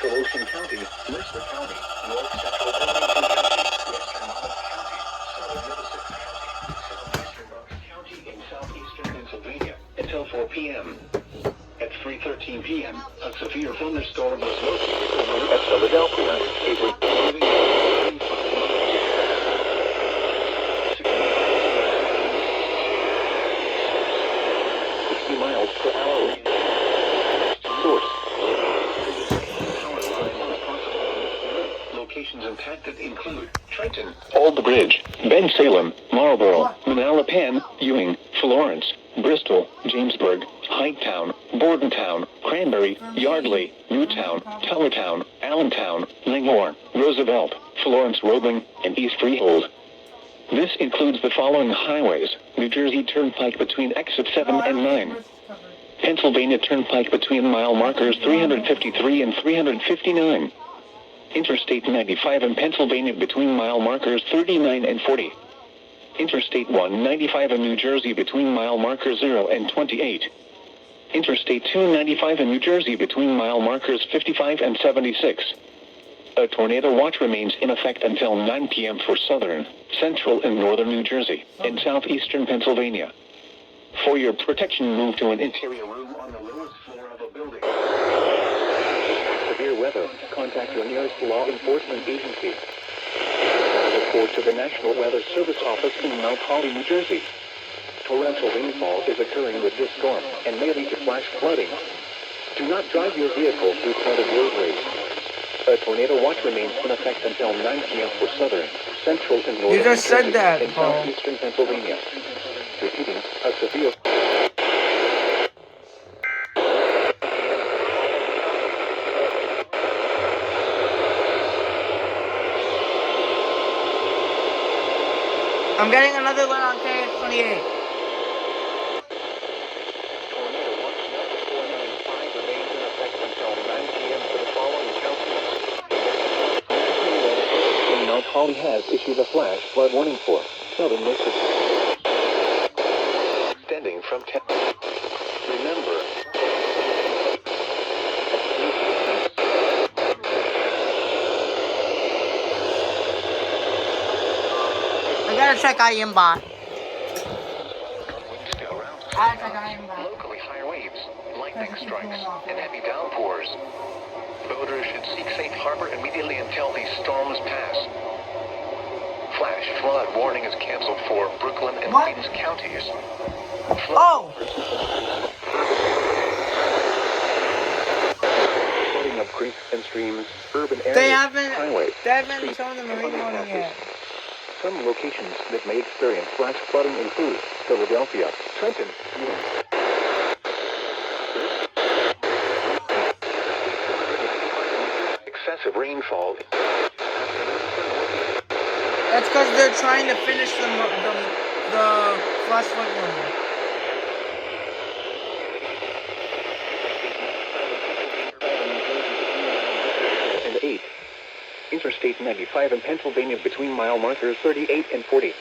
Central Ocean County, Mercer County, North Central Wilmington County, Western Monmouth County, Southern Middlesex County, Southeastern Bucks County in southeastern Pennsylvania until 4 p.m. At 3:13 p.m., a severe thunderstorm was located over at Philadelphia, moving 60 miles per hour. Source. Locations impacted include Trenton, Old Bridge, Bensalem, Marlboro, Manalapan, Ewing, Florence, Bristol, Jamesburg, Highttown, Bordentown, Cranberry, Yardley, Newtown, Tullertown, Allentown, Lingmore, Roosevelt, Florence Roebling, and East Freehold. This includes the following highways: New Jersey Turnpike between exit 7 and 9. Pennsylvania Turnpike between mile markers 353 and 359. Interstate 95 in Pennsylvania between mile markers 39 and 40. Interstate 195 in New Jersey between mile markers 0 and 28. Interstate 295 in New Jersey between mile markers 55 and 76. A tornado watch remains in effect until 9 p.m. for southern, central and northern New Jersey and southeastern Pennsylvania. For your protection, move to an interior room on the lowest floor of a building. Severe weather, contact your nearest law enforcement agency. Report to the National Weather Service office in Mount Holly, New Jersey. Torrential rainfall is occurring with this storm and may lead to flash flooding. Do not drive your vehicle through flooded roadways. A tornado watch remains in effect until 9 p.m. for southern, central, and northern. You just said that, and Paul. southeastern Pennsylvania. Repeating, a severe... I'm getting another one on KX28. Tornado watch number 495 remains in effect until 9 p.m. for the following counties. Mount Holly has issued a flash flood warning for southern Mississippi. Extending from 10. Remember. I gotta check IMBot. Locally higher waves, lightning strikes, and heavy downpours. Boaters should seek safe harbor immediately until these storms pass. Flash flood warning is canceled for Brooklyn and Queens counties. Oh! Flooding of creeks and streams, urban areas, They haven't highways, shown the marine warning yet. Some locations that may experience flash flooding include Philadelphia, Trenton, Ewing. Excessive rainfall. That's because they're trying to finish the flash flood warning. And 8. Interstate 95 in Pennsylvania between mile markers 38 and 40.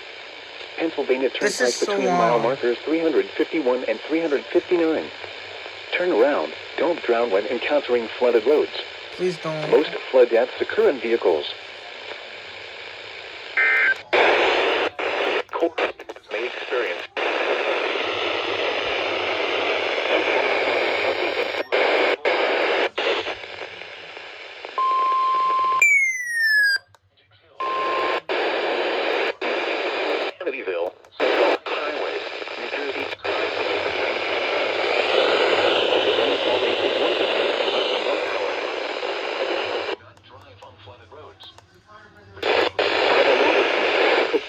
Pennsylvania Turnpike between mile markers 351 and 359. Turn around. Don't drown when encountering flooded roads. Please don't. Most flood deaths occur in vehicles. May experience. Amityville, highways, New Jersey.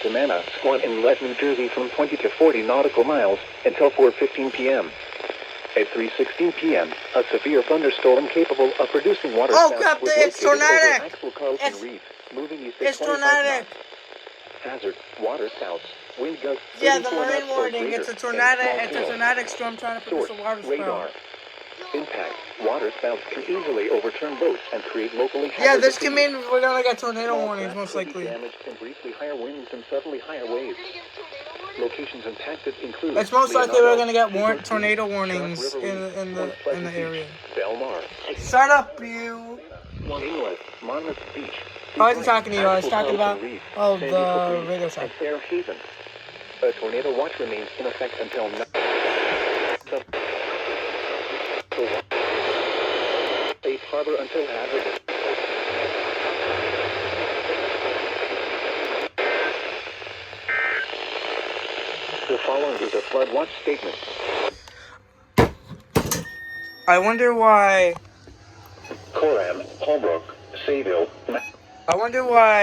Savannah, Swan Inlet, New Jersey from 20 to 40 nautical miles until 4:15 p.m. At 3:16 p.m., a severe thunderstorm capable of producing water Oh, spouts Captain, was it's located over tornadic. Axel Carlson It's- Reef, moving east It's at 25 tornadic. knots. Hazard, water spouts, wind gusts Yeah, the 34 marine knots or warning. greater, It's a and tornado. small It's a hail. tornadic storm trying to produce Source, a water radar. spout. Impact, water spouts can easily overturn boats and create locally Yeah, hazardous this can mean we're gonna get tornado warnings most likely. damage and briefly higher winds and suddenly higher waves. Locations impacted include. It's most likely we're gonna get Leonardo, tornado Shark warnings River, in North the Pleasant area. Beach, Belmar. Shut up, you. 1 inlet, Monmouth Beach. I wasn't talking to you, I was talking about, the radio and show. Fairhaven. A tornado watch remains in effect until Safe harbor until hazardous. The following is a flood watch statement. I wonder why. Coram, Holbrook, Sayville, I wonder why.